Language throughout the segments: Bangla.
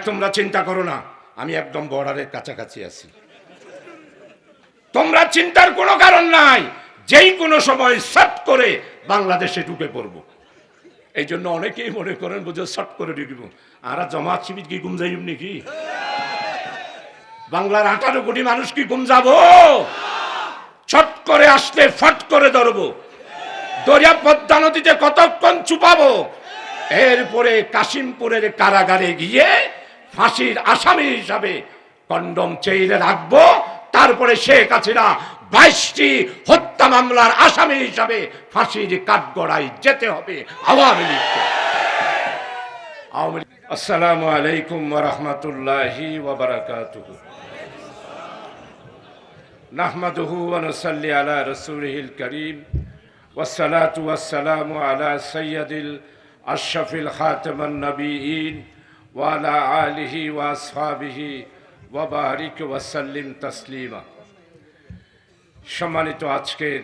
তোমরা চিন্তা করো না, আমি একদম বর্ডারের কাছাকাছি আছি, তোমরা চিন্তার কোনো কারণ নাই, যেই কোনো সময় সট করে বাংলাদেশে ঢুকে পড়বো। এই জন্য অনেকেই মনে করেন বুঝে সট করে ঢুকব, আর জামাত শিবির কি গুম যাইব নাকি? বাংলার 18 কোটি মানুষ কি গুম যাব? ছট করে আসলে ফট করে ধরবো, দরিয়া পদ্মা নদীতে কতক্ষণ চুপাবো, এরপরে কাশিমপুরের কারাগারে গিয়ে ফাঁসির আসামি হিসাবে কন্ডম চেইলে রাখবো। তারপরে শেখ হাসিনা 22টি হত্যা মামলার আসামি হিসাবে ফাঁসির কাঠগড়ায় যেতে হবে আওয়ামী লীগকে। আসসালামু আলাইকুম ওয়া রাহমাতুল্লাহি ওয়া বারাকাতুহু। নাহমাদুহু ওয়া নুসাল্লি আলা রাসূলিহিল কারীম ওয়াসসালাতু ওয়াসসালামু আলা সাইয়্যিদিল আশরাফিল খাতামান নবিয়্যিন ওয়া আলা আলিহি ওয়া আসহাবিহি ওয়া বারিক ওয়া সাল্লিম তাসলিমা। সম্মানিত আজকের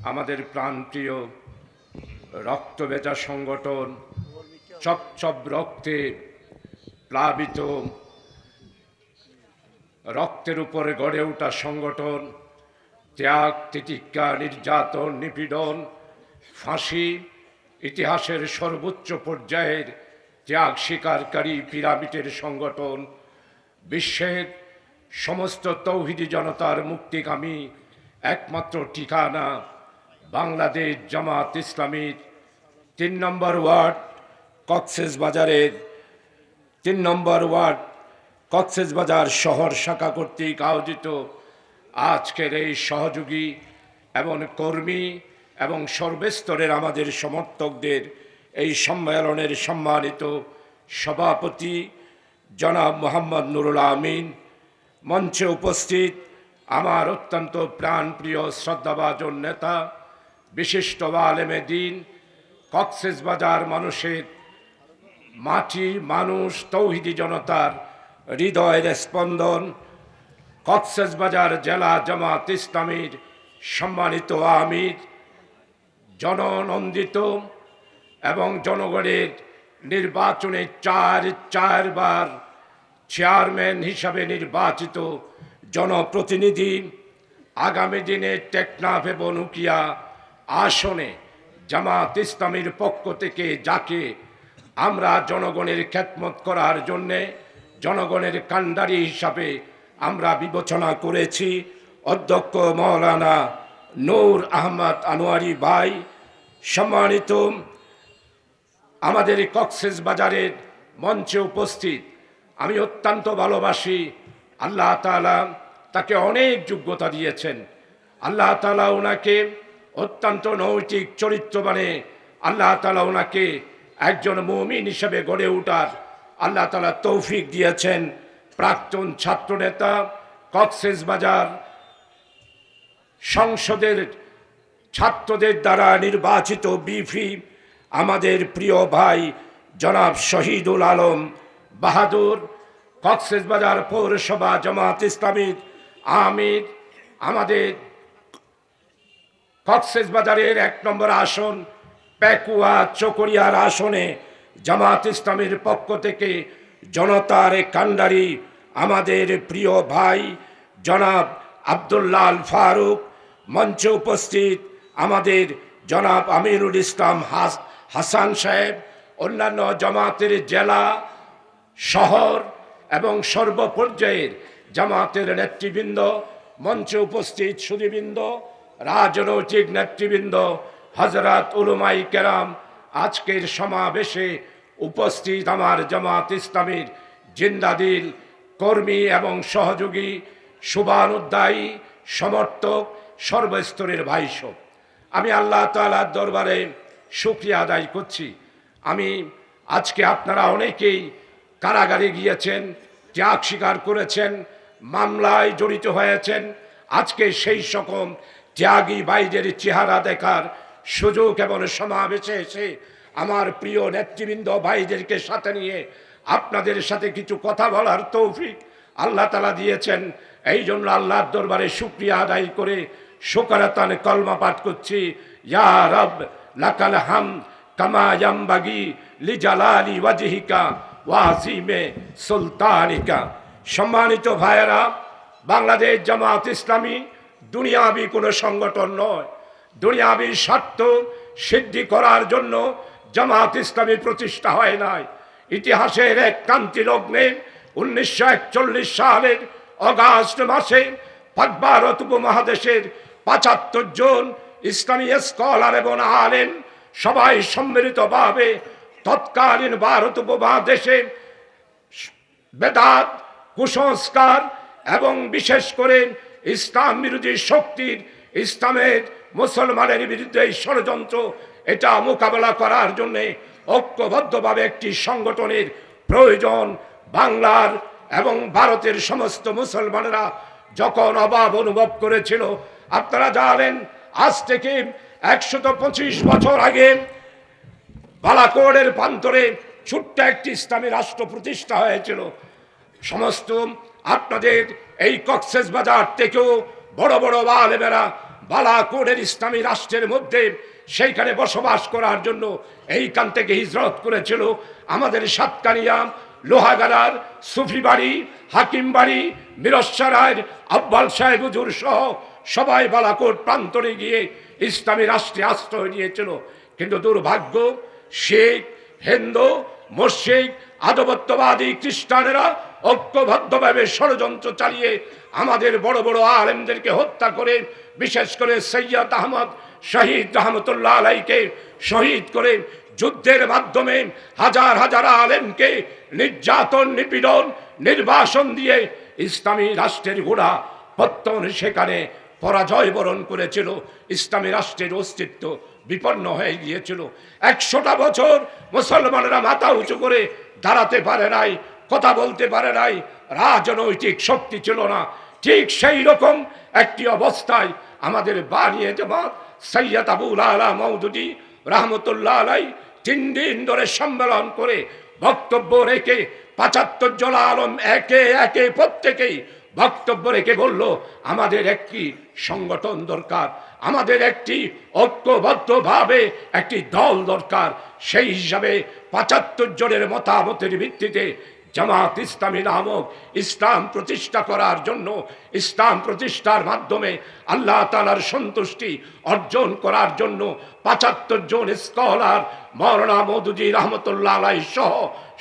আমাদের প্রাণপ্রিয় রক্তবেজা সংগঠন, চপচপ রক্তে প্লাবিত, রক্তের উপরে গড়ে ওঠা সংগঠন, ত্যাগ তিতিক্ষা নির্যাতন নিপীড়ন ফাঁসি, ইতিহাসের সর্বোচ্চ পর্যায়ের ত্যাগ স্বীকারকারী পিরামিডের সংগঠন, বিশ্বের সমস্ত তৌহিদি জনতার মুক্তিকামী একমাত্র ঠিকানা বাংলাদেশ জামাত ইসলামীর 3 নম্বর ওয়ার্ড কক্সবাজারের 3 নম্বর ওয়ার্ড কক্সবাজার শহর শাখা কর্তৃক আয়োজিত আজকের এই সহযোগী এবং কর্মী এবং সর্বস্তরের আমাদের সমর্থকদের এই সম্মেলনের সম্মানিত সভাপতি জনাব মোহাম্মদ নুরুল আমিন, মঞ্চে উপস্থিত আমার অত্যন্ত প্রাণপ্রিয় শ্রদ্ধাভাজন নেতা, বিশিষ্ট আলেমে দ্বীন, কক্সবাজার মানুষের মাটি মানুষ তৌহিদি জনতার হৃদয়ের স্পন্দন, কক্সবাজার জেলা জামাত ইসলামীর সম্মানিত আমির, জননন্দিত এবং জনগণের নির্বাচনে চারবার চেয়ারম্যান হিসাবে নির্বাচিত জনপ্রতিনিধি, আগামী দিনে টেকনাফ এবং উকিয়া আসনে জামাত ইসলামীর পক্ষ থেকে যাকে আমরা জনগণের খেদমত করার জন্যে জনগণের কান্ডারি হিসাবে আমরা বিবেচনা করেছি, অধ্যক্ষ মাওলানা নূর আহমদ আনোয়ারি ভাই, সম্মানিত আমাদের কক্সবাজারের মঞ্চে উপস্থিত, আমি অত্যন্ত ভালোবাসি। আল্লাহ তাআলা তাকে অনেক যোগ্যতা দিয়েছেন, আল্লাহ তাআলা ওনাকে অত্যন্ত নৈতিক চরিত্রবানে আল্লাহ তাআলা ওনাকে একজন মুমিন হিসেবে গড়ে ওঠার আল্লাহ তাআলা তৌফিক দিয়েছেন। প্রাক্তন ছাত্রনেতা, কক্সবাজার সংসদের ছাত্রদের দ্বারা নির্বাচিত বিপি আমাদের প্রিয় ভাই জনাব শহীদুল আলম বাহাদুর, কক্সবাজার পৌরসভা জামাত ইসলামীর আমির, আমাদের কক্সবাজারের 1 নম্বর আসন পেকুয়া চকরিয়ার আসনে জামাত ইসলামীর পক্ষ থেকে জনতার কান্ডারি আমাদের প্রিয় ভাই জনাব আব্দুল্লাহ আল ফারুক, মঞ্চে উপস্থিত আমাদের জনাব আমিরুল ইসলাম হাসান সাহেব, অন্যান্য জামাতের জেলা শহর এবং সর্বপর্যায়ের জামাতের নেতৃবৃন্দ, মঞ্চে উপস্থিত সুধীবৃন্দ, রাজনৈতিক নেতৃবৃন্দ, হযরত উলামাই কেরাম, আজকের সমাবেশে উপস্থিত আমার জামাত ইসলামীর জিন্দাদিল কর্মী এবং সহযোগী শুভানুধ্যায়ী সমর্থক সর্বস্তরের ভাইসব, আমি আল্লাহ তাআলার দরবারে শুকরিয়া আদায় করছি। আমি আজকে আপনারা অনেকেই কারাগারে গিয়েছেন, ত্যাগ স্বীকার করেছেন, মামলায় জড়িত হয়েছেন, আজকে সেই সকল ত্যাগী ভাইদের চেহারা দেখার সুযোগ এবং সমাবেশে এসে আমার প্রিয় নেতৃবৃন্দ ভাইদেরকে সাথে নিয়ে আপনাদের সাথে কিছু কথা বলার তৌফিক আল্লাহ তাআলা দিয়েছেন। এই জন্য আল্লাহর দরবারে শুকরিয়া আদায় করে শুকরাতান কলমা পাঠ করছি, ইয়া রব লাকাল হামদ কামা ইয়ামবাগি লিজালালি ওয়াজহিকা ওয়াজিমে সুলতানিকা। সম্মানিত ভাইয়েরা, বাংলাদেশ জামাত ইসলামী দুনিয়াবি কোনো সংগঠন নয়। দুনিয়াবি স্বার্থ সিদ্ধি করার জন্য জামাত ইসলামী প্রতিষ্ঠা হয় নাই। ইতিহাসের এক ক্রান্তি লগ্নে 1941 সালের অগাস্ট মাসে পাক ভারত উপমহাদেশের 75 জন ইসলামী স্কলার এবং আলেম সবাই সম্মিলিতভাবে তৎকালীন ভারত উপমহাদেশে বেদাত, কুসংস্কার এবং বিশেষ করে ইসলাম বিরোধী শক্তির, ইসলামের মুসলমানের বিরুদ্ধে ষড়যন্ত্র, এটা মোকাবেলা করার জন্য ঐক্যবদ্ধভাবে একটি সংগঠনের প্রয়োজন বাংলার এবং ভারতের সমস্ত মুসলমানেরা যখন অভাব অনুভব করেছিল। আপনারা জানেন, আজ থেকে 125 বছর আগে বালাকোটের প্রান্তরে ছোট্ট একটি ইসলামী রাষ্ট্র প্রতিষ্ঠা হয়েছিল। সমস্ত আপনাদের এই কক্সেস বাজার থেকেও বড় বড় আলেমেরা বালাকোটের ইসলামী রাষ্ট্রের মধ্যে সেইখানে বসবাস করার জন্য এইখান থেকে হিজরত করেছিল। আমাদের সাতকানিয়া, লোহাগাড়ার, সুফিবাড়ি, হাকিমবাড়ি, মিরসরায়ের আব্বাল সাহেব হুজুর সহ সবাই বালাকোট প্রান্তরে গিয়ে ইসলামী রাষ্ট্রে আশ্রয় নিয়েছিল। কিন্তু দুর্ভাগ্য, শেখ, হিন্দু, মুশরিক, আধিপত্যবাদী খ্রিস্টানেরা ঐক্যবদ্ধভাবে ষড়যন্ত্র চালিয়ে আমাদের বড় বড় আলেমদেরকে হত্যা করে, বিশেষ করে সৈয়দ আহমদ শহীদ রহমতুল্লাহ আলাইকে শহীদ করে যুদ্ধের মাধ্যমে হাজার হাজার আলেমকে নির্যাতন, নিপীড়ন, নির্বাসন দিয়ে ইসলামী রাষ্ট্রের গোড়া পত্তন সেখানে পরাজয় বরণ করেছিল। ইসলামী রাষ্ট্রের অস্তিত্ব বিপন্ন হয়ে গিয়েছিল। 100টা বছর মুসলমানেরা মাথা উঁচু করে দাঁড়াতে পারে নাই, কথা বলতে পারে নাই, রাজনৈতিক শক্তি ছিল না। ঠিক সেই রকম একটি অবস্থায় আমাদের বানিয়ে জামাত সৈয়দ আবুল আলা মওদুদী রহমতুল্লাহ আলাই 3 দিন ধরে সম্মেলন করে বক্তব্য রেখে 75 জন আলেম একে একে প্রত্যেকেই বক্তব্য রেখে বলল, আমাদের একটি সংগঠন দরকার, আমাদের একটি ঐক্যবদ্ধভাবে একটি দল দরকার। সেই হিসাবে 75 জনের মতামতের ভিত্তিতে জামাত ইসলামী নামক ইসলাম প্রতিষ্ঠা করার জন্য, ইসলাম প্রতিষ্ঠার মাধ্যমে আল্লাহ তাআলার সন্তুষ্টি অর্জন করার জন্য 75 জন স্কলার মাওলানা মওদুদী রহমতুল্লাহ আলাইহি সহ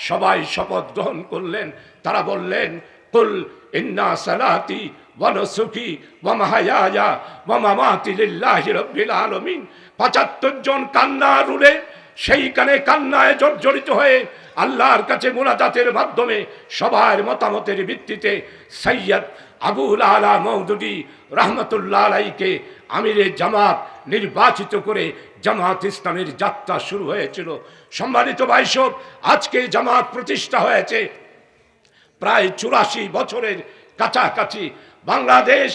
সবাই শপথ গ্রহণ করলেন। তারা বললেন, কুল ইন্না সালাতি ওয়া নুসুকি ওয়া মাহইয়ায়া ওয়া মামাতি লিল্লাহি রাব্বিল আলামিন। 75 জন কান্না রুলে সেইখানে কান্নায় জর্জরিত হয়ে আল্লাহর কাছে মুনাজাতের মাধ্যমে সবার মতামতের ভিত্তিতে সৈয়দ আবুল আলা মওদুদী রহমতুল্লাহ আলাইকে আমিরে জামাত নির্বাচিত করে জামাত ইসলামের যাত্রা শুরু হয়েছিল। সম্মানিত ভাইসব, আজকে জামাত প্রতিষ্ঠা হয়েছে প্রায় 84 বছরের কাছাকাছি। বাংলাদেশ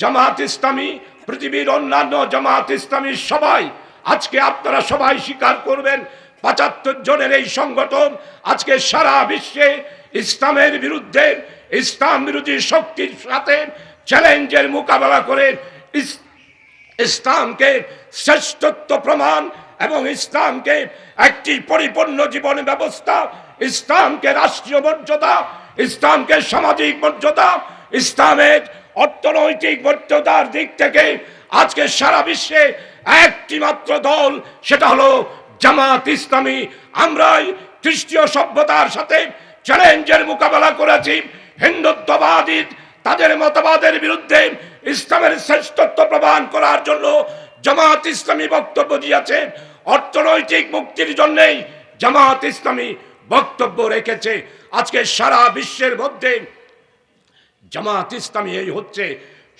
জামাত ইসলামী, পৃথিবীর অন্যান্য জামাত ইসলামী সবাই, আজকে আপনারা সবাই স্বীকার করবেন, 75 জনের এই সংগঠন আজকে সারা বিশ্বে ইসলামের বিরুদ্ধে, ইসলাম বিরোধী শক্তির সাথে চ্যালেঞ্জের মোকাবেলা করে ইসলামকে শ্রেষ্ঠত্ব প্রমাণ এবং ইসলামকে একটি পরিপূর্ণ জীবন ব্যবস্থা, ইসলামকে রাষ্ট্রীয় মর্যাদা, ইসলামকে সামাজিক মর্যাদা, ইসলামের অর্থনৈতিক মর্যাদার দিক থেকে আজকে সারা বিশ্বে একটি মাত্র দল, সেটা হলো জামাত ইসলামী। আমরাই খ্রিস্টীয় সভ্যতার সাথে চ্যালেঞ্জের মোকাবেলা করেছি। হিন্দুত্ববাদী তাদের মতবাদের বিরুদ্ধে ইসলামের শ্রেষ্ঠত্ব প্রমাণ করার জন্য জামাত ইসলামী বক্তব্য দিয়েছে। অর্থনৈতিক মুক্তির জন্যই জামাত ইসলামী বক্তব্য রেখেছে। আজকে সারা বিশ্বের মধ্যে জামাত ইসলামী এই হচ্ছে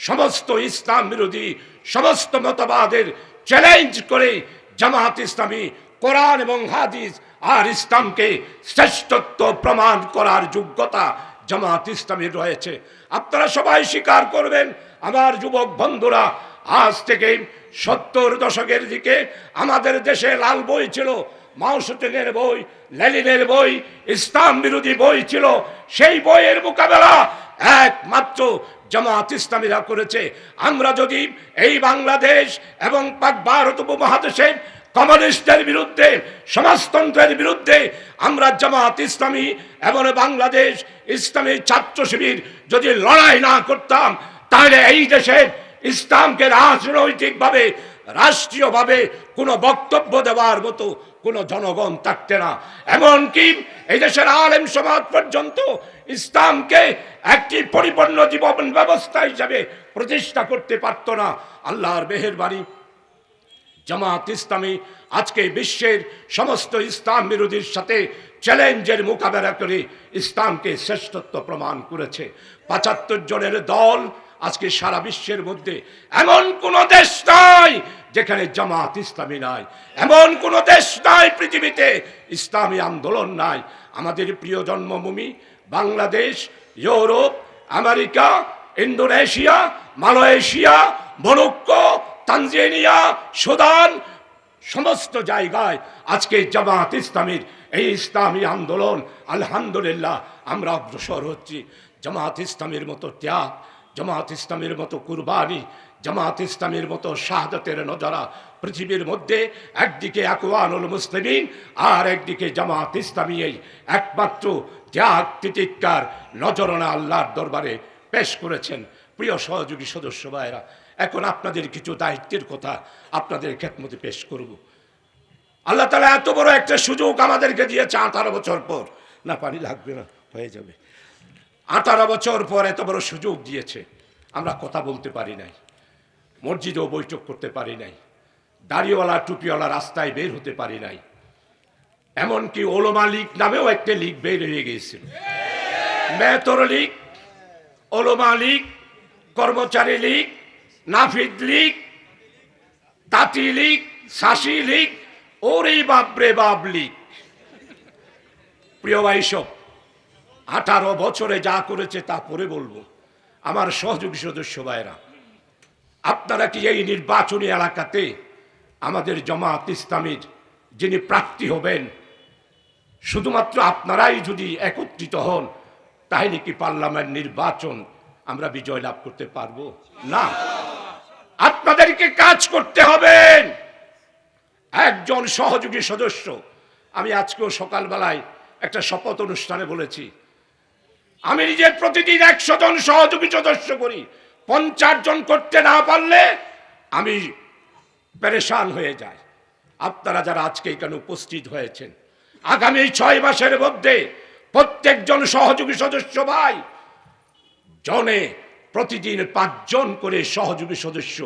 সমস্ত ইসলাম বিরোধী সমস্ত মতবাদের চ্যালেঞ্জ করে জামাত ইসলামী কোরআন এবং হাদিস আর ইসলামকে শ্রেষ্ঠত্ব প্রমাণ করার যোগ্যতা জামাত ইসলামীর রয়েছে। আপনারা সবাই স্বীকার করবেন, আমার যুবক বন্ধুরা, আজ থেকে 70 দশকের দিকে আমাদের দেশে লাল বই ছিল, মাও সেতুংয়ের বই, লেনিনের বই, ইসলাম বিরোধী বই ছিল। সেই বইয়ের মোকাবেলা একমাত্র জামাত ইসলামীরা করেছে। আমরা যদি এই বাংলাদেশ এবং পাক ভারত উপমহাদেশে কমিউনিস্টের বিরুদ্ধে, সমাজতন্ত্রের বিরুদ্ধে আমরা জামাত ইসলামী এবং বাংলাদেশ ইসলামী ছাত্র শিবির যদি লড়াই না করতাম, তাহলে এই দেশের ইসলামকে রাজনৈতিকভাবে, রাষ্ট্রীয়ভাবে কোনো বক্তব্য দেওয়ার মতো কোনো জনগণ থাকতে না। এমনকি এই দেশের আলেম সমাজ পর্যন্ত ইসলামকে একটি পরিপূর্ণ জীবন ব্যবস্থা হিসাবে প্রতিষ্ঠা করতে পারত না। আল্লাহর মেহেরবানি, জামাত ইসলামী আজকে বিশ্বের সমস্ত ইসলাম বিরোধীর সাথে চ্যালেঞ্জের মোকাবেলা করে ইসলামকে শ্রেষ্ঠত্ব প্রমাণ করেছে। ৭৫ জনের দল আজকে সারা বিশ্বের মধ্যে এমন কোন দেশ নাই যেখানে জামাত ইসলামী নাই, এমন কোন দেশ নাই পৃথিবীতে ইসলামী আন্দোলন নাই। আমাদের প্রিয় জন্মভূমি Bangladesh, Europe, America, Indonesia, Malaysia, Morocco, Tanzania, Sudan, সমস্ত জায়গায় আজকে জামাত ইসলামীর এই ইসলামী আন্দোলন আলহামদুলিল্লাহ আমরা অগ্রসর হচ্ছি। জামাত ইসলামীর মতো ত্যাগ, জামাত ইসলামীর মতো কুরবানি, জামাত ইসলামীর মতো শাহাদাতের নজরা পৃথিবীর মধ্যে একদিকে আকওয়ানুল মুসলিমিন আর একদিকে জামাত ইসলামী, এই একমাত্র ত্যাগ তিতিক্ষার নজরানা আল্লাহর দরবারে পেশ করেছেন। প্রিয় সহযোগী সদস্য ভাইরা, এখন আপনাদের কিছু দায়িত্বের কথা আপনাদের খেদমতে পেশ করব। আল্লাহ তাআলা এত বড় একটা সুযোগ আমাদেরকে দিয়েছে 18 বছর পর, না পানি লাগবে না, হয়ে যাবে। 18 বছর পর এত বড় সুযোগ দিয়েছে, আমরা কথা বলতে পারি নাই, মসজিদেও বৈঠক করতে পারি নাই, দাড়িওয়ালা টুপিওয়ালা রাস্তায় বের হতে পারি নাই। এমনকি ওলামা লীগ নামেও একটা লীগ বের হয়ে গিয়েছিল, মেহতর লীগ, ওলামা লীগ, কর্মচারী লীগ, নাফিদ লীগ, তাঁতি লীগ, শাসি লীগ, ওরে বাপরে বাপ লীগ। প্রিয় ভাইসব, 18 বছরে যা করেছে তা পরে বলবো। আমার সহযোগী সদস্য ভাইরা, আপনারা কি এই নির্বাচনী এলাকাতে আমাদের জামাত ইসলামীর যিনি প্রার্থী হবেন, শুধুমাত্র আপনারাই যদি একত্রিত হন তাহলে কি পার্লামেন্ট নির্বাচন আমরা বিজয় লাভ করতে পারবো? না, আপনাদেরকে কাজ করতে হবে। একজন সহযোগী সদস্য, আমি আজকেও সকালবেলায় একটা শপথ অনুষ্ঠানে বলেছি, আমি নিজে প্রতিদিন 100 জন সহযোগী সদস্য করি, 50 জন করতে না পারলে আমি পেরেশান হয়ে যাই। আপনারা যারা আজকে এখানে উপস্থিত হয়েছেন, আগামী 6 মাসের মধ্যে প্রত্যেকজন সহযোগী সদস্য ভাই জনে প্রতিদিন 5 জন করে সহযোগী সদস্য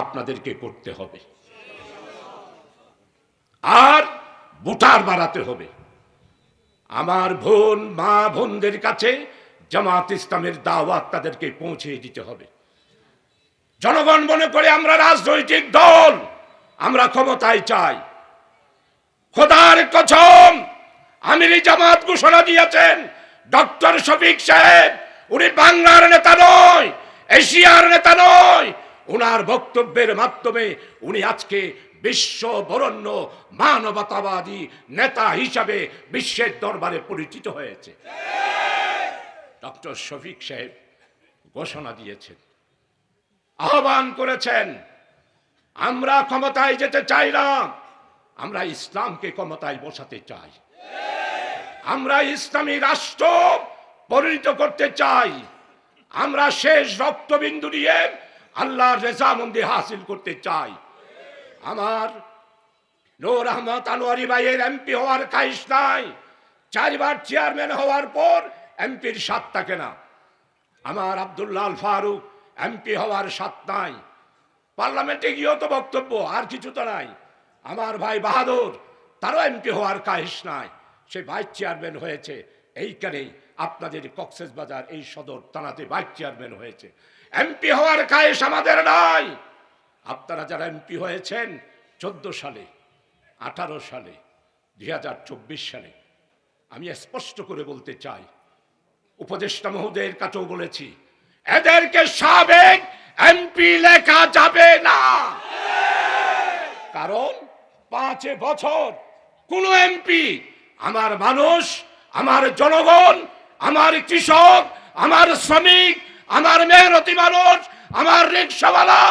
আপনাদেরকে করতে হবে, আর ভোটার বাড়াতে হবে। আমার বোন, মা বোনদের কাছে জামাত ইসলামের দাওয়াত তাদেরকে পৌঁছে দিতে হবে। জনগণ মনে করে আমরা রাজনৈতিক দল, আমরা ক্ষমতায় চাই। খোদার কসম, আমিরি জামাত ঘোষণা দিয়েছেন ডক্টর শফিক সাহেব, উনি বাংলার নেতা নয়, এশিয়ার নেতা নয়। ওনার বক্তব্যের মাধ্যমে উনি আজকে বিশ্ব বরণ্য মানবতাবাদী নেতা হিসাবে বিশ্বের দরবারে পরিচিত হয়েছে। ডক্টর শফিক সাহেব ঘোষণা দিয়েছেন, আহ্বান করেছেন, আমরা ক্ষমতায় যেতে চাই না, আমরা ইসলামকে ক্ষমতায় বসাতে চাই, আমরা ইসলামী রাষ্ট্র পরিণত করতে চাই, আমরা শেষ রক্তবিন্দু দিয়ে আল্লাহর রেজামন্দি হাসিল করতে চাই। আমার নূর আহমদ আনোয়ারি ভাইয়ের এমপি হওয়ার খাইশ নাই, 4 বার চেয়ারম্যান হওয়ার পর এমপির স্বাদ থাকে না। আমার আব্দুল্লাহ আল ফারুক এমপি হওয়ার স্বাদ নাই, পার্লামেন্টে গিয়েও তো বক্তব্য, আর কিছু তো নাই। আমার ভাই বাহাদুর, তারও এমপি হওয়ার খাইশ নাই, সে ভাইস চেয়ারম্যান হয়েছে এইখানেই আপনাদের কক্সবাজার এই সদর থানাতে ভাইস চেয়ারম্যান হয়েছে। এমপি হওয়ার খাইশ আমাদের নাই। আপনারা যারা এমপি হয়েছেন 14 সালে, 18 সালে, 2024 সালে, আমি স্পষ্ট করে বলতে চাই, উপদেষ্টা মহোদয়ের কাছেও বলেছি, এদেরকে সাবেক এমপি লেখা যাবে না। কারণ 5 বছর কোন এমপি আমার মানুষ, আমার জনগণ, আমার কৃষক, আমার শ্রমিক, আমার মেহনতি মানুষ, আমার রিক্সাওয়ালা,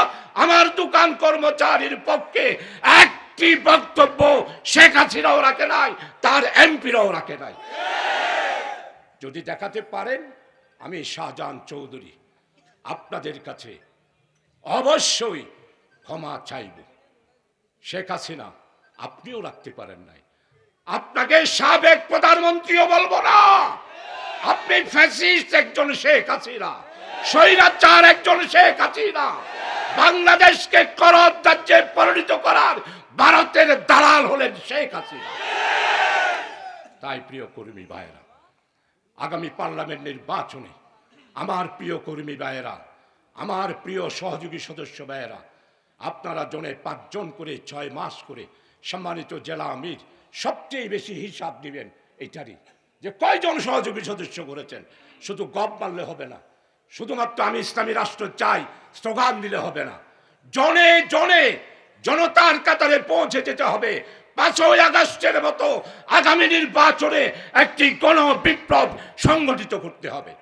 আমার দোকান কর্মচারীর পক্ষে একটি বক্তব্য শেখ হাসিনাও রাখে নাই, তার এমপিরাও রাখে নাই। যদি দেখাতে পারেন আমি শাহজাহান চৌধুরী আপনাদের কাছে অবশ্যই ক্ষমা চাইব। শেখ হাসিনা আপনিও রাখতে পারেন নাই, আপনাকে সাবেক প্রধানমন্ত্রীও বলবো না। আপনি ফ্যাসিস্ট একজন শেখ হাসিনা, স্বৈরাচার একজন শেখ হাসিনা, বাংলাদেশকে করদ রাজ্যে পরিণত করার ভারতের দালাল হলেন শেখ হাসিনা। তাই প্রিয় কর্মী ভাইয়েরা, আগামী পার্লামেন্ট নির্বাচনে আমার প্রিয় কর্মী ভাইয়েরা, আমার প্রিয় সহযোগী সদস্য ভাইয়েরা, আপনারা জনে 5 জন করে 6 মাস করে সম্মানিত জেলা আমির সবচেয়ে বেশি হিসাব দিবেন এইটারই, যে কয়জন সহযোগী সদস্য করেছেন। শুধু গপ মারলে হবে না, শুধুমাত্র আমি ইসলামী রাষ্ট্র চাই স্লোগান দিলে হবে না, জনে জনে জনতার কাতারে পৌঁছে যেতে হবে। 5ই আগস্টের মতো আগামী নির্বাচনে একটি গণ বিপ্লব সংগঠিত করতে হবে।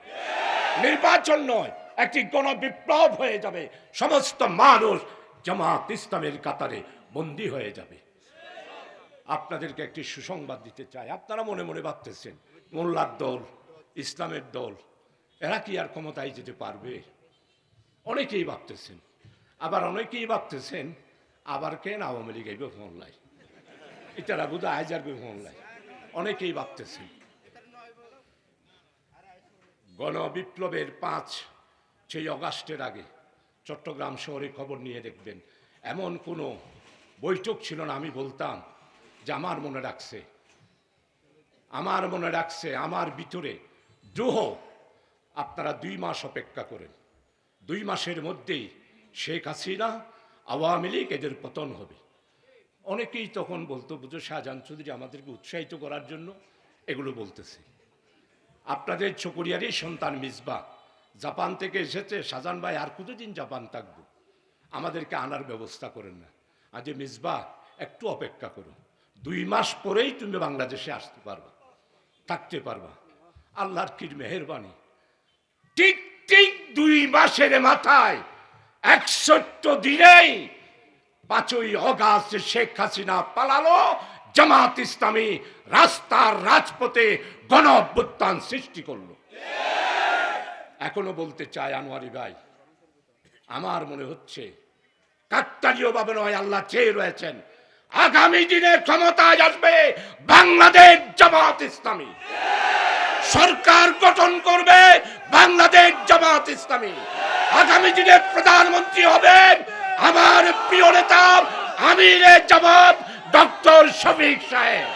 নির্বাচন নয়, একটি গণ বিপ্লব হয়ে যাবে, সমস্ত মানুষ জামাত ইসলামের কাতারে বন্দী হয়ে যাবে। আপনাদেরকে একটি সুসংবাদ দিতে চাই। আপনারা মনে মনে ভাবতেছেন মোল্লার দল, ইসলামের দল, এরা কি আর ক্ষমতায় যেতে পারবে? অনেকেই ভাবতেছেন, আবার অনেকেই ভাবতেছেন আবার কেন আওয়ামী লীগ আইবে মোল্লায়, এটারা বুধ আয় যাবে মোল্লায়, অনেকেই ভাবতেছেন। গণ বিপ্লবের 5ই আগস্টের আগে চট্টগ্রাম শহরে খবর নিয়ে দেখবেন এমন কোনো বৈঠক ছিল না আমি বলতাম যে আমার মনে রাখছে, আমার ভিতরে দ্রোহ। আপনারা 2 মাস অপেক্ষা করেন, 2 মাসের মধ্যেই শেখ হাসিনা, আওয়ামী লীগ এদের পতন হবে। অনেকেই তখন বলতো বুঝো শাহজাহান চৌধুরী আমাদেরকে উৎসাহিত করার জন্য এগুলো বলতেছে। আপনাদের চকরিয়ারই সন্তান মিসবা জাপান থেকে এসেছে। শাহজাহান ভাই আর কতদিন জাপান থাকবো, আমাদেরকে আনার ব্যবস্থা করেন না। আজ মিসবা একটু অপেক্ষা করো, 2 মাস পরেই তুমি বাংলাদেশে আসতে পারবা, থাকতে পারবা। আল্লাহর কি মেহেরবানি, ঠিক ঠিক 2 মাসের মাথায় 61 দিনেই 5ই আগস্ট শেখ হাসিনা পালালো। জামাত ইসলামী রাস্তার রাজপথে গণ অভ্যুত্থান সৃষ্টি করলো। এখনো বলতে চাই আনোয়ারি ভাই, আমার মনে হচ্ছে কাকতালীয় ভাবে নয়, আল্লাহ চেয়ে রয়েছেন আগামী দিনে ক্ষমতায় আসবে বাংলাদেশ জামাত ইসলামী, সরকার গঠন করবে বাংলাদেশ জামাত ইসলামী। আগামী দিনে প্রধানমন্ত্রী হবেন আমার প্রিয় নেতা আমিরে জামাত ডক্টর শফিক সাহেব।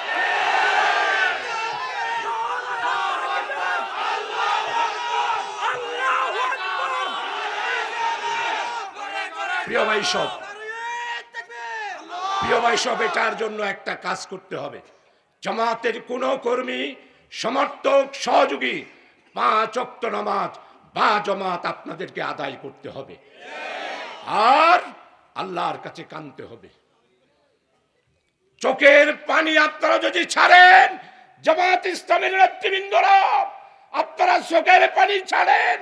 প্রিয় ভাই সব এটার জন্য একটা কাজ করতে হবে। জামাতের কোনো কর্মী, সমর্থক, সহযোগী 5 ওয়াক্ত নামাজ বা জামাত আপনাদেরকে আদায় করতে হবে, আর আল্লাহর কাছে কাঁদতে হবে। চোখের পানি আপনারা যদি ছাড়েন, জামাত ইসলামের নেতৃবৃন্দরা আপনারা চোখের পানি ছাড়েন,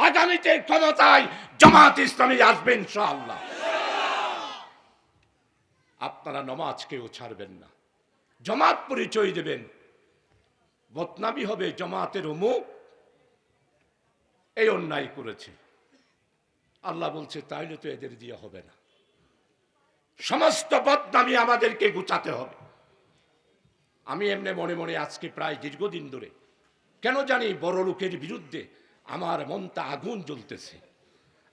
আগামীতে ক্ষমতায় জামাত ইসলামী আসবে ইনশাআল্লাহ। আপনারা নামাজ কেউ ছাড়বেন না, জামাত পরিচয় দেবেন, বদনামি হবে জামাতের অমুক এই অন্যায় করেছে। আল্লাহ বলছে তাইলে তো এদের দিয়ে হবে না, সমস্ত বদনামি আমাদেরকে গুছাতে হবে। আমি এমনি মনে মনে আজকে প্রায় দীর্ঘদিন ধরে কেন জানি বড় লোকের বিরুদ্ধে আমার মনটা আগুন জ্বলতেছে।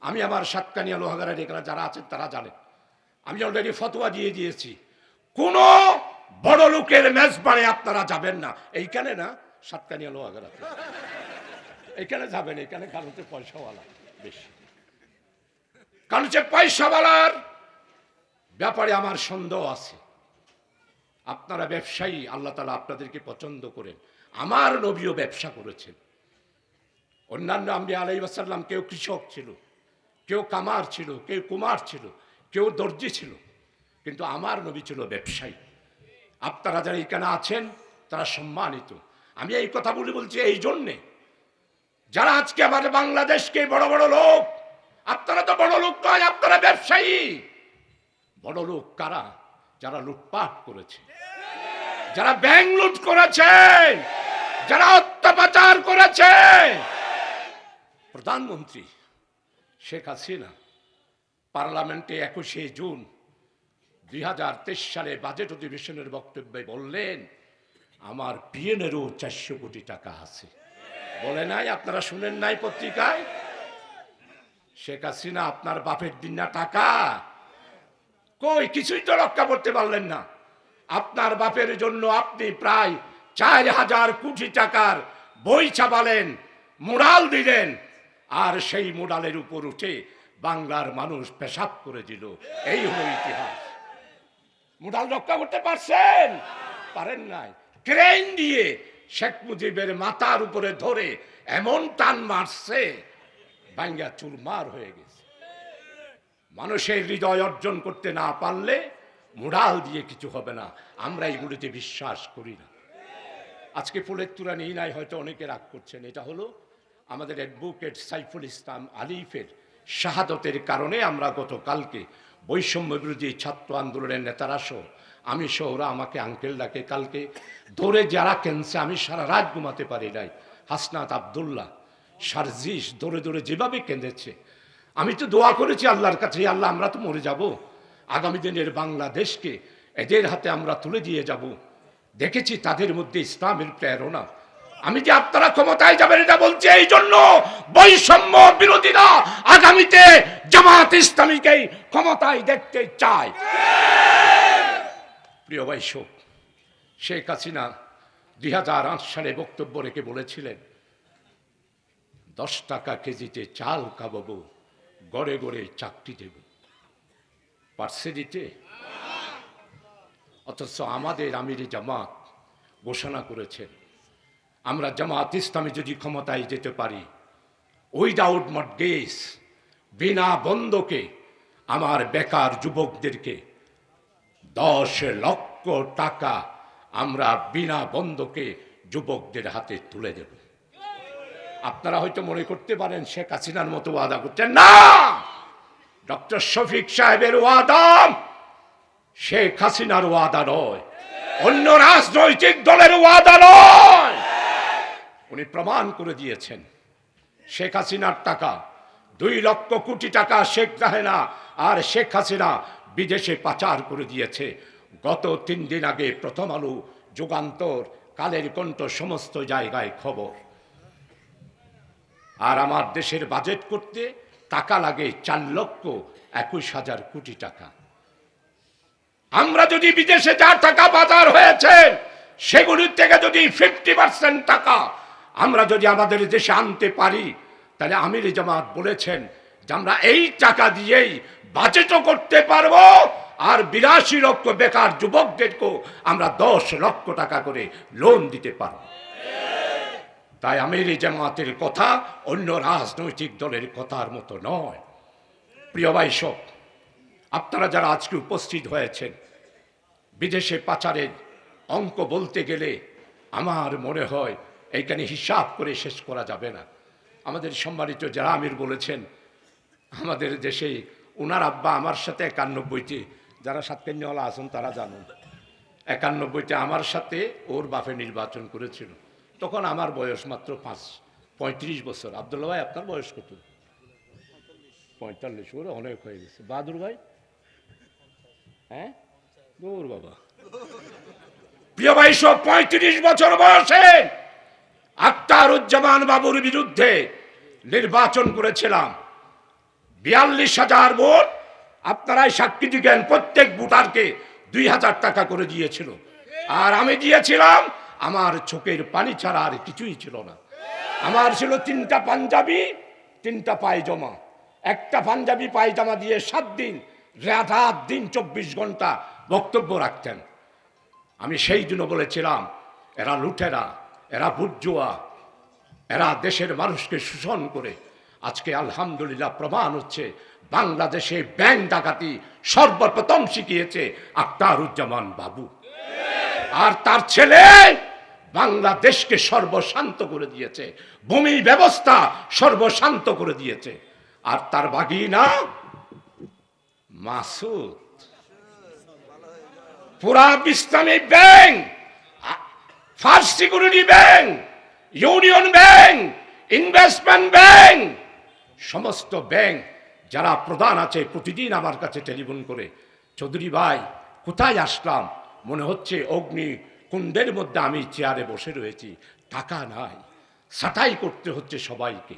আমি আমার সাতকানিয়া লোহাগাড়ার এখানে যারা আছেন তারা জানেন, আমি অলরেডি ফতোয়া দিয়ে দিয়েছি, কোন বড় লোকের মেজবানে আপনারা যাবেন না। এইখানে না, সাতকানিয়া লোহাগাড়াতে এইখানে যাবেন, এখানে কারণ পয়সাওয়ালা বেশি, কারণ পয়সাওয়ালার ব্যাপারে আমার সন্দেহ আছে। আপনারা ব্যবসায়ী, আল্লাহ তাআলা আপনাদেরকে পছন্দ করেন। আমার নবীও ব্যবসা করেছেন, অন্যান্য আম্বিয়া আলাইহিস সালাম কেউ কৃষক ছিল, কেউ কামার ছিল, কেউ কুমার ছিল, কেউ দর্জি ছিল, কিন্তু আমার নবী ছিল ব্যবসায়ী। আপনারা যারা এখানে আছেন তারা সম্মানিত। আমি এই কথা বলছি এই জন্যে, যারা আজকে আমাদের বাংলাদেশকে বড় বড় লোক, আপনারা তো বড় লোক নয়, আপনারা ব্যবসায়ী। বড় লোক কারা? যারা লুটপাট করেছে, যারা ব্যাংক লুট করেছে, যারা অত্যাচার করেছে। প্রধানমন্ত্রী শেখ হাসিনা পার্লামেন্টে 21শে জুন 2023 সালে বাজেট অধিবেশনের বক্তব্যে বললেন, আমার পিএনেরও 400 কোটি টাকা আছে। বলে নাই? আপনারা শুনেন নাই পত্রিকায়? শেখ হাসিনা আপনার বাপের দিন না টাকা, কই কিছুই তো রক্ষা করতে পারলেন না। আপনার বাপের জন্য আপনি প্রায় 4000 কোটি টাকার বই ছাপালেন, মোড়াল দিলেন, আর সেই মোড়ালের উপর উঠে বাংলার মানুষ পেশাব করে দিল। এই হলো ইতিহাস। মোড়াল রক্ষা করতে পারছেন? পারেন নাই। ক্রেন দিয়ে শেখ মুজিবের মাথার উপরে ধরে এমন টান মারছে, ভাঙ্গা চুরমার হয়ে গেছে। মানুষের হৃদয় অর্জন করতে না পারলে মোড়াল দিয়ে কিছু হবে না। আমরা এগুলিতে বিশ্বাস করি না। আজকে ফুলের তুলা নিয়ে নাই, হয়তো অনেকে রাগ করছেন। এটা হলো আমাদের অ্যাডভোকেট সাইফুল ইসলাম আলিফের শাহাদতের কারণে আমরা গতকালকে বৈষম্য বিরোধী ছাত্র আন্দোলনের নেতারা সহ আমি সহ ওরা আমাকে আঙ্কেল ডাকে। কালকে ধরে যারা কেনছে আমি সারা রাত ঘুমাতে পারি নাই। হাসনাত আবদুল্লাহ, সারজিস দৌড়ে দৌড়ে যেভাবে কেঁদেছে, আমি তো দোয়া করেছি আল্লাহর কাছে, আল্লাহ আমরা তো মরে যাব, আগামী দিনের বাংলাদেশকে এদের হাতে আমরা তুলে দিয়ে যাব। দেখেছি তাদের মধ্যে ইসলামের প্রেরণা। আমি যে আপনারা ক্ষমতায় যাবেন এটা বলছি এই জন্য, বৈষম্য বিরোধীরা আগামীতে জামাত ইসলামীকেই ক্ষমতায় দেখতে চায়। প্রিয় ভাই, শেখ হাসিনা 2008 সালে বক্তব্য রেখে বলেছিলেন, 10 টাকা কেজিতে চাল খাবো, গড়ে গড়ে চাকরি দেব। পারছে দিতে? অথচ আমাদের আমির জামাত ঘোষণা করেছেন, আমরা জামাত ইসলামী যদি ক্ষমতায় যেতে পারি, উইদাউট মর্টগেজ, বিনা বন্ধকে আমার বেকার যুবকদেরকে 10 লক্ষ টাকা আমরা বিনা বন্ধকে যুবকদের হাতে তুলে দেব। আপনারা হয়তো মনে করতে পারেন শেখ হাসিনার মতো ওয়াদা করছেন না। ডক্টর শফিক সাহেবের ওয়াদা শেখ হাসিনার ওয়াদা নয়, অন্য রাজনৈতিক দলের ওয়াদা নয়। উনি প্রমাণ করে দিয়েছেন শেখ হাসিনার টাকা 2 লক্ষ কোটি টাকা শেখ হাসিনা আর শেখ হাসিনা বিদেশে পাচার করে দিয়েছে। গত 3 দিন আগে প্রথম আলো, যুগান্তর, কালের কণ্ঠ সমস্ত জায়গায় খবর। আর আমার দেশের বাজেট করতে টাকা লাগে 4,21,000 কোটি টাকা। আমরা যদি বিদেশে যা টাকা পাচার হয়েছে সেগুলির থেকে যদি 50% টাকা আমরা যদি আমাদের দেশে আনতে পারি, তাহলে আমির জামাত বলেছেন যে আমরা এই টাকা দিয়েই বাজেটও করতে পারবো, আর 82 লক্ষ বেকার যুবকদেরকেও আমরা 10 লক্ষ টাকা করে লোন দিতে পারবো। তাই আমির জামাতের কথা অন্য রাজনৈতিক দলের কথার মতো নয়। প্রিয় ভাই, আপনারা যারা আজকে উপস্থিত হয়েছেন, বিদেশে পাচারের অঙ্ক বলতে গেলে আমার মনে হয় এইখানে হিসাব করে শেষ করা যাবে না। আমাদের সম্মানিত যারা আমির বলেছেন, আমাদের দেশে ওনার আব্বা আমার সাথে 91তে, যারা সাতকান্যওয়ালা আছেন তারা জানুন, 91তে আমার সাথে ওর বাপে নির্বাচন করেছিল। তখন আমার বয়স মাত্র 35 বছর। আব্দুল্লাহ ভাই, আপনার বয়স কত? 45। ওরা অনেক হয়ে গেছে। বাহাদুর ভাই? হ্যাঁ, দূর বাবা। প্রিয় ভাই, 35 বছর বয়সে আখতারুজ্জামান বাবুর বিরুদ্ধে নির্বাচন করেছিলাম। 42,000 ভোট। আপনারাই সাক্ষী দিবেন, প্রত্যেক ভোটারকে 2,000 টাকা করে দিয়েছিল। আর আমি দিয়েছিলাম, আমার চোখের পানি ছাড়া আর কিছুই ছিল না। আমার ছিল 3টা পাঞ্জাবি, 3টা পায়জামা। একটা পাঞ্জাবি পায়জামা দিয়ে 7 দিন রাত দিন 24 ঘন্টা বক্তব্য রাখতেন। আমি সেই দিনও বলেছিলাম, এরা লুটেরা, এরা বুর্জোয়া, এরা দেশের মানুষকে শোষণ করে। আজকে আলহামদুলিল্লাহ প্রমাণ হচ্ছে, বাংলাদেশে ব্যাংক ডাকাতি সর্বপ্রথম শিখিয়েছে আখতারুজ্জামান বাবু, আর তার ছেলে বাংলাদেশকে সর্বশান্ত করে দিয়েছে, ভূমি ব্যবস্থা সর্বশান্ত করে দিয়েছে। আর তার ভাগিনা মাসুদ, পুরাব ইসলামী bank, first security bank, union bank, investment bank, সমস্ত ব্যাংক যারা প্রধান আছে প্রতিদিন আমার কাছে টেলিফোন করে, চৌধুরী ভাই কোথায় আসলাম, মনে হচ্ছে অগ্নি কুণ্ডের মধ্যে আমি চেয়ারে বসে রয়েছি, টাকা নাই, ছাঁটাই করতে হচ্ছে সবাইকে।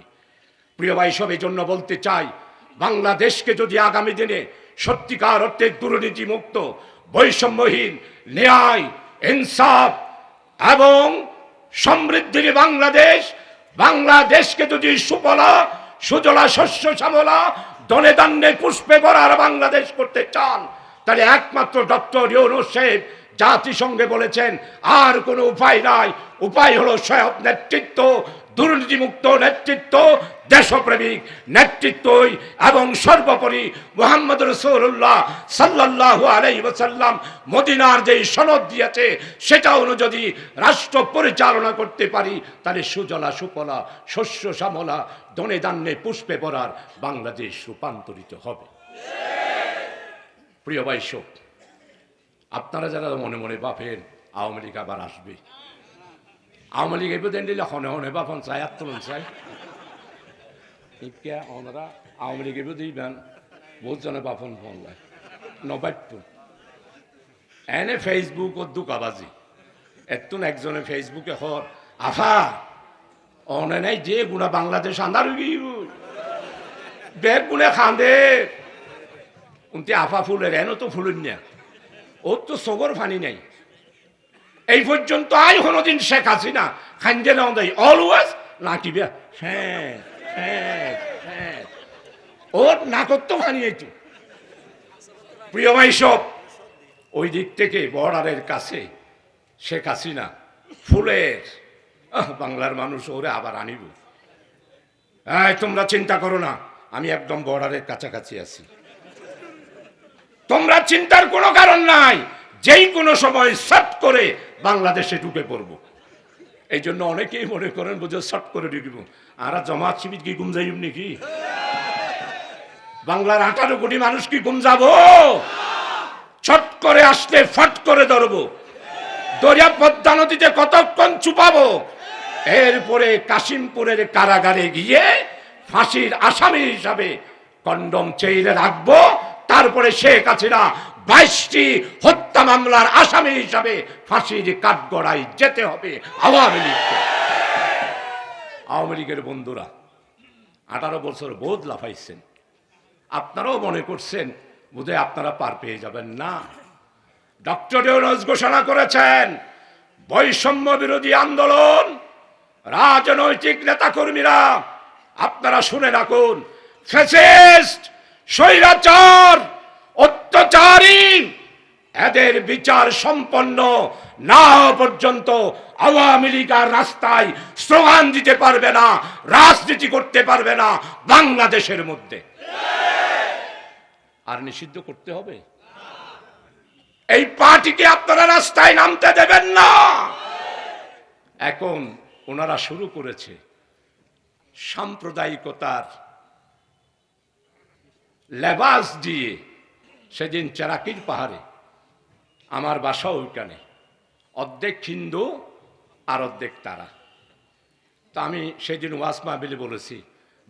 প্রিয় ভাই, সব এই জন্য বলতে চাই, বাংলাদেশকে যদি আগামী দিনে সত্যিকার অর্থে দুর্নীতি মুক্ত, বৈষম্যহীন, ন্যায়, ইনসাফ এবং সমৃদ্ধির বাংলাদেশকে যদি সুফলা সুজলা শস্য শ্যামলা দনে দান্নে পুষ্পে ভরার বাংলাদেশ করতে চান, তাহলে একমাত্র ডক্টর ইউনূস সাহেব জাতিসংঘে বলেছেন আর কোনো উপায় নাই, উপায় হলো সৎ নেতৃত্ব, দুর্নীতিমুক্ত নেতৃত্ব, দেশপ্রেমিক নেতৃত্বই, এবং সর্বোপরি মুহাম্মদ রাসূলুল্লাহ সাল্লাল্লাহু আলাইহি ওয়াসাল্লাম মদিনার যেই সনদ দিয়েছে সেটা অনুযায়ী রাষ্ট্র পরিচালনা করতে পারি, তাহলে সুজলা সুফলা শস্য শ্যামলা দনে দান্নে পুষ্পে ভরার বাংলাদেশ রূপান্তরিত হবে। প্রিয় ভাই, আপনারা যারা মনে মনে ভাবেন আওয়ামী লীগ আবার আসবে, আওয়ামী লীগ এবার দিলে হনে হনে বাপন চাই আত্মন চাই, ওনারা আওয়ামী লীগ এবার দিবেন বহুত জনে বাপন ফোন লাগে নবাট্য এনে ফেসবুক ও দুকাবাজি এতুন একজনে ফেসবুকে হর আফা অনে নাই যে গুণা বাংলাদেশ আন্দার বেগ গুণে খান্দে উনতে আফা ফুলের এনে তো ফুলুন না, ওর তো সগর ফানি নাই। এই পর্যন্ত আই কোনোদিন শেখ হাসিনা খাঞ্জে না দেয় অলওয়েজ নাকিবে, হ্যাঁ হ্যাঁ হ্যাঁ, ওর নাকত তো ফানিয়েছে। প্রিয় ভাই, ওই দিক থেকে বর্ডারের কাছে শেখ হাসিনা ফুলের বাংলার মানুষ ওরে আবার আনিব। তোমরা চিন্তা করো না, আমি একদম বর্ডারের কাছাকাছি আছি, তোমরা চিন্তার কোনো কারণ নাই, যেই কোনো সময় শট করে বাংলাদেশে ঢুকে পড়ব। এই জন্য অনেকেই মনে করেন বুঝে শট করে ঢুকিব, আর জামাত শিবির কি গুম যাইব নাকি? বাংলার 18 কোটি মানুষ কি গুম যাব? ছট করে আসলে ফট করে ধরবো, দরিয়া পদ্মা নদীতে কতক্ষণ চুপাবো, এরপরে কাশিমপুরের কারাগারে গিয়ে ফাঁসির আসামি হিসাবে কন্ডম চেইলে রাখবো, তারপরে শেখ হাসিনা 22টি হত্যা মামলার আসামি হিসাবে ফাঁসির কাঠগড়ায় যেতে হবে আওয়ামী লীগকে। আওয়ামী লীগের বন্ধুরা 18 বছর বোধ লাফাইছেন, আপনারাও মনে করছেন বোধহয় আপনারা পার পেয়ে যাবেন না। ডক্টর ইউনূস ঘোষণা করেছেন বৈষম্য বিরোধী আন্দোলন, রাজনৈতিক নেতাকর্মীরা আপনারা শুনে রাখুন, ফ্যাসিস্ট স্বৈরাচার অত্যাচারী এদের বিচার সম্পন্ন না হওয়া পর্যন্ত আওয়ামী লীগ আর রাস্তায় স্লোগান দিতে পারবে না, রাজনীতি করতে পারবে না বাংলাদেশের মধ্যে। আর নিষিদ্ধ করতে হবে, এই পার্টিকে আপনারা রাস্তায় নামতে দেবেন না। এখন ওনারা শুরু করেছে সাম্প্রদায়িকতার লেবাস দিয়ে। সেদিন চেরাকির পাহাড়ে, আমার বাসা ওইখানে, অর্ধেক হিন্দু আর অর্ধেক তারা। তা আমি সেদিন ওয়াজ মাহফিলে বলেছি,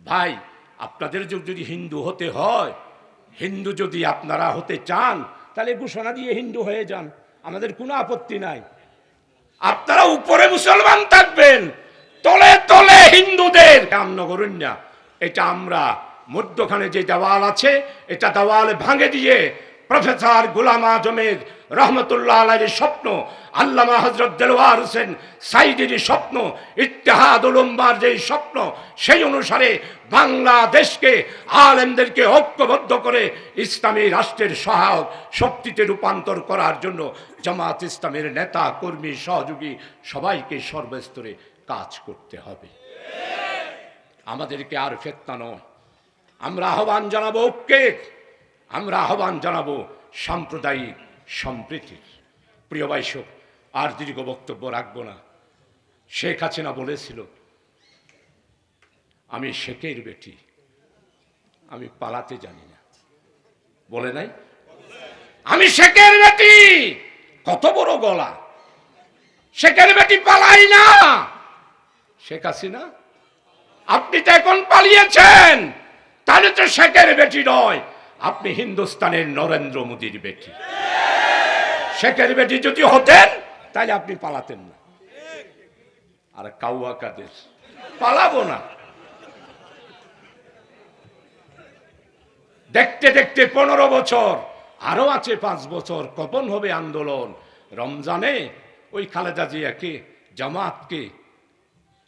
ভাই আপনাদের যদি হিন্দু হতে হয়, হিন্দু যদি আপনারা হতে চান তাহলে ঘোষণা দিয়ে হিন্দু হয়ে যান, আমাদের কোনো আপত্তি নাই। আপনারা উপরে মুসলমান থাকবেন, তলে তলে হিন্দুদের কামন করুন না। এটা আমরা মধ্যখানে যে দেওয়াল আছে, এটা দেওয়াল ভাঙে দিয়ে প্রফেসর গোলাম আজমের রহমতুল্লাহ আলাইহির স্বপ্ন, আল্লামা হযরত দেলওয়ার হোসেন সাইদির স্বপ্ন, ইত্তেহাদুল উম্মার যেই স্বপ্ন, সেই অনুসারে বাংলাদেশকে আলেমদেরকে ঐক্যবদ্ধ করে ইসলামী রাষ্ট্রের সহায়ক শক্তিতে রূপান্তর করার জন্য জামাত ইসলামের নেতা কর্মী সহযোগী সবাইকে সর্বস্তরে কাজ করতে হবে। আমাদেরকে আর ফিতনা নয়, আমরা আহ্বান জানাবো ঐক্যের, আমরা আহ্বান জানাবো সাম্প্রদায়িক সম্প্রীতির। প্রিয় ভাই, আর দীর্ঘ বক্তব্য রাখবো না। শেখ হাসিনা বলেছিল আমি শেখের বেটি, আমি পালাতে জানি না, বলে নাই? আমি শেখের বেটি, কত বড় গলা! শেখের বেটি পালাই না। শেখ হাসিনা, আপনি তো এখন পালিয়েছেন, তাহলে তো শেখের বেটি নয়, আপনি হিন্দুস্তানের নরেন্দ্র মোদীর বেটি। শেখের বেটি যদি হতেন তাহলে আপনি পালাতেন না। আর কাউয়া কাদের পালাবো না। দেখতে দেখতে 15 বছর, আরো আছে 5 বছর, কখন হবে আন্দোলন? রমজানে ওই খালেদা জিয়াকে, জামাতকে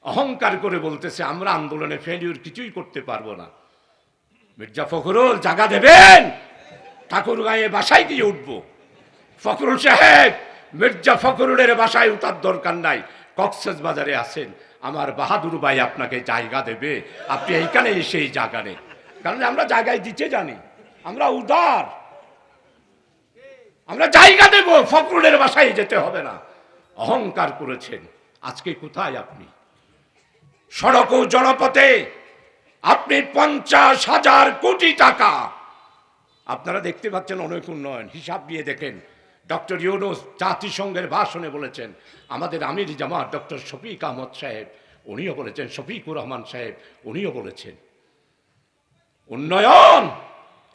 অহংকার করে বলতেছে আমরা আন্দোলনে ফেলিউর কিছুই করতে পারবো না। মির্জা ফখরুল জায়গা দেবেন? ঠাকুরগাঁয়ে বাসায় গিয়ে উঠবো। ফখরুল সাহেব, মির্জা ফখরুলের বাসায় উঠার দরকার নাই, কক্সবাজারে আছেন, আমার বাহাদুর ভাই আপনাকে জায়গা দেবে, আপনি এইখানে এসে এই জায়গা নেই। কারণ আমরা জায়গায় দিতে জানি, আমরা উদার, আমরা জায়গা দেব, ফখরুলের বাসায় যেতে হবে না। অহংকার করেছেন, আজকে কোথায় আপনি? সড়ক ও জনপথে আপনি 50,000 কোটি টাকা, আপনারা দেখতে পাচ্ছেন অনেক উন্নয়ন, হিসাব দিয়ে দেখেন। ডক্টর ইউনূস জাতিসংঘের ভাষণে বলেছেন, আমাদের আমির জামাত ডক্টর শফিক আহমদ সাহেব উনিও বলেছেন, শফিকুর রহমান সাহেব উনিও বলেছেন, উন্নয়ন,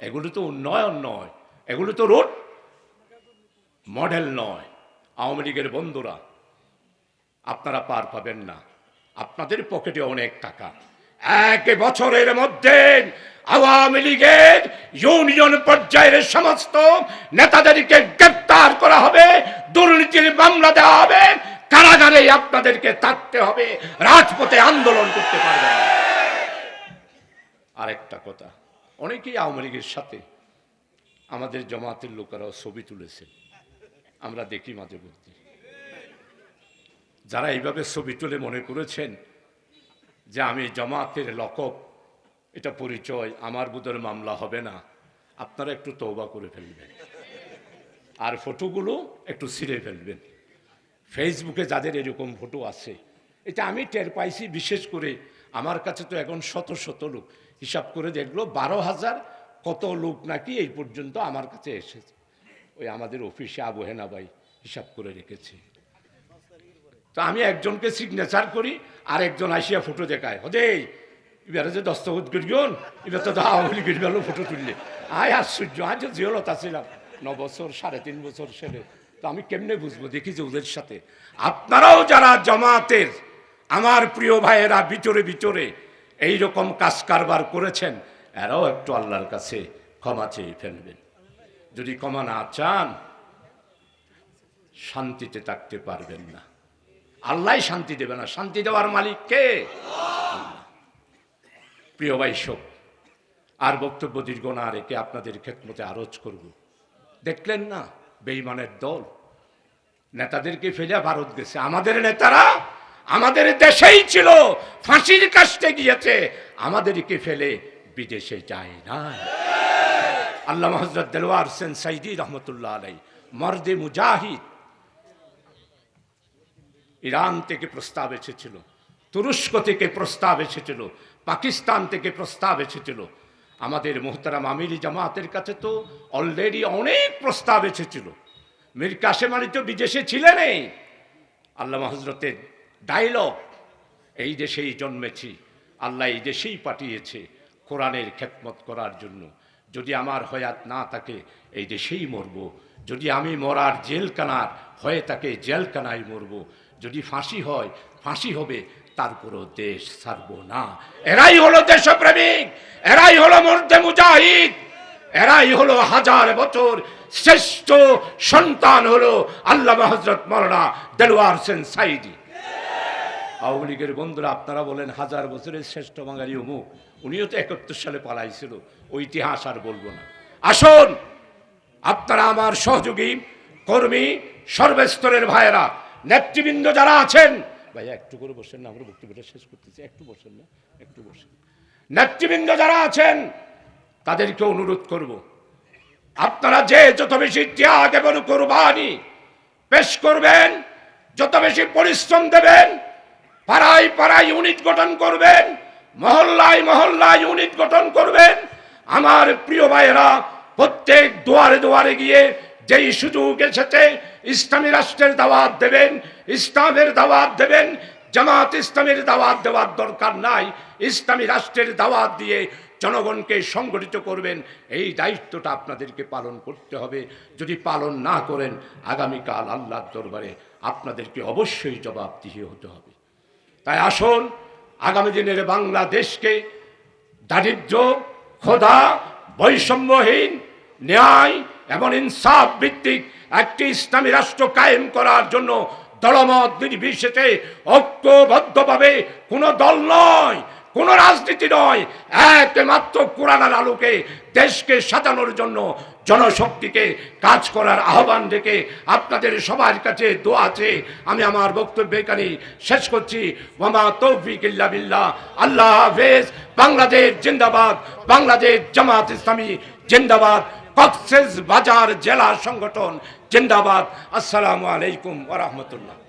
এগুলো তো উন্নয়ন নয়, এগুলো তো রোড মডেল নয়। আওয়ামী লীগের বন্ধুরা, আপনারা পার পাবেন না, আপনাদের পকেটে অনেক টাকা। 1 বছরের মধ্যে আওয়ামী লীগের ইউনিয়ন পর্যায়ের সমস্ত নেতাদেরকে গ্রেপ্তার করা হবে, দুর্নীতির মামলা দেওয়া হবে, কারাগারে আপনাদেরকে থাকতে হবে, রাজপথে আন্দোলন করতে পারবেন না। আরেকটা কথা, অনেকেই আওয়ামী লীগের সাথে আমাদের জামাতের লোকেরাও ছবি তুলেছে, আমরা দেখি মাঝে মধ্যে। যারা এইভাবে ছবি তুলে মনে করেছেন যে আমি জামাতের লকব, এটা পরিচয়, আমার বুধের মামলা হবে না, আপনারা একটু তওবা করে ফেলবেন, আর ফটোগুলো একটু ছিঁড়ে ফেলবেন। ফেসবুকে যাদের এরকম ফটো আছে, এটা আমি টের পাইছি, বিশেষ করে আমার কাছে তো এখন শত শত লোক, হিসাব করে দেখলো 12,000 কত লোক নাকি এই পর্যন্ত আমার কাছে এসেছে। ওই আমাদের অফিসে আবু হেনা ভাই হিসাব করে রেখেছে। তো আমি একজনকে সিগনেচার করি, আর একজন আসিয়া ফটো দেখায়, হদে এবারে যে দস্তখত করিও, এবার তো আওয়ামী লীগের বেলা ফটো তুললে, আয় আশ্চর্য, আজ জিয়লতা ছিলাম 9 বছর 3.5 বছর ছেলে, তো আমি কেমনে বুঝবো? দেখি যে ওদের সাথে আপনারাও যারা জামাতের আমার প্রিয় ভাইয়েরা ভিতরে ভিতরে এইরকম কাজ কারবার করেছেন, এরাও একটু আল্লাহর কাছে ক্ষমা চেয়ে ফেলবেন। যদি ক্ষমা না চান, শান্তিতে থাকতে পারবেন না, আল্লাহ শান্তি দেবে না। শান্তি দেওয়ার মালিক কে? প্রিয় ভাই সব, আর বক্তব্য দীর্ঘ না রেখে আপনাদের খেদমতে আরজ করব। দেখলেন না বেঈমানের দল নেতাদেরকে ফেলে ভারত গেছে। আমাদের নেতারা আমাদের দেশেই ছিল, ফাঁসির কাস্টে গিয়েছে, আমাদেরকে ফেলে বিদেশে যায় না। আল্লামা হযরত দেলওয়ার হোসেন সাইদি রহমতুল্লাহ আলাইহি, মর্দে মুজাহিদ, ইরান থেকে প্রস্তাব এসেছিল, তুরস্ক থেকে প্রস্তাব এসেছিল, পাকিস্তান থেকে প্রস্তাব এসেছিল। আমাদের মুহতারাম আমির জামাতের কাছে তো অলরেডি অনেক প্রস্তাব এসেছিল। মীর কাসেম আলী তো বিদেশে ছিলেনই। আল্লামা হযরতের ডায়লগ, এই দেশেই জন্মেছি, আল্লাহ এই দেশেই পাঠিয়েছে কোরআনের খেদমত করার জন্য। যদি আমার হয়াত না থাকে এই দেশেই মরব, যদি আমি মরার জেলখানার হয়ে থাকে জেলখানায় মরব, যদি ফাঁসি হয় ফাঁসি হবে, তারপরও দেশ ছাড়ব না। এরাই হলো দেশপ্রেমিক, এরাই হলো মর্দে মুজাহিদ, এরাই হলো 1000 বছর শ্রেষ্ঠ সন্তান হলো আল্লামা হযরত মাওলানা দেলওয়ার হোসেন সাইদি। আওয়ামী লীগের বন্ধুরা, আপনারা বলেন 1000 বছরের শ্রেষ্ঠ বাঙালি অমুক, উনিও তো 71 সালে পালাইছিল, ওই ইতিহাস আর বলবো না। আসুন আপনারা আমার সহযোগী কর্মী সর্বস্তরের ভাইয়েরা, নেতৃবৃন্দ যারা আছেন, ভাইয়া একটু করে বসেন না, আমরা বক্তব্যটা শেষ করতেছি, একটু বসেন না, একটু বসেন। নেতৃবৃন্দ যারা আছেন তাদেরকে অনুরোধ করব, আপনারা যে যত বেশি ত্যাগ এবং কুরবানি পেশ করবেন, যত বেশি পরিশ্রম দেবেন, পাড়ায় পাড়ায় ইউনিট গঠন করবেন, মহল্লায় মহল্লায় ইউনিট গঠন করবেন, আমার প্রিয় ভাইয়েরা প্রত্যেক দুয়ারে দুয়ারে গিয়ে যেই সুযোগ এসেছে ইসলামী রাষ্ট্রের দাওয়াত দেবেন, ইসলামের দাওয়াত দেবেন। জামাত ইসলামের দাওয়াত দেওয়ার দরকার নাই, ইসলামী রাষ্ট্রের দাওয়াত দিয়ে জনগণকে সংগঠিত করবেন। এই দায়িত্বটা আপনাদেরকে পালন করতে হবে। যদি পালন না করেন, আগামীকাল আল্লাহর দরবারে আপনাদেরকে অবশ্যই জবাবদিহি হতে হবে। তাই আসুন, আগামী দিনের বাংলাদেশকে দারিদ্র্য, ক্ষুধা, বৈষম্যহীন, ন্যায় এবং ইনসাফ ভিত্তিক একটি ইসলামী রাষ্ট্র কায়েম করার জন্য দলমত নির্বিশেষে ঐক্যবদ্ধভাবে, কোনো দল নয়, কোনো রাজনীতি নয়, একমাত্র কোরআনের আলোকে দেশকে সাজানোর জন্য জনশক্তিকে কাজ করার আহ্বান রেখে আপনাদের সবার কাছে দোয়া আছে আমি আমার বক্তব্য এখানে শেষ করছি। ওয়ামা তৌফিক ইল্লা বিল্লাহ। আল্লাহ হাফেজ। বাংলাদেশ জিন্দাবাদ, বাংলাদেশ জামাত ইসলামী জিন্দাবাদ, কক্সবাজার জেলা সংগঠন জিন্দাবাদ। আসসালামু আলাইকুম ওয়া রাহমাতুল্লাহ।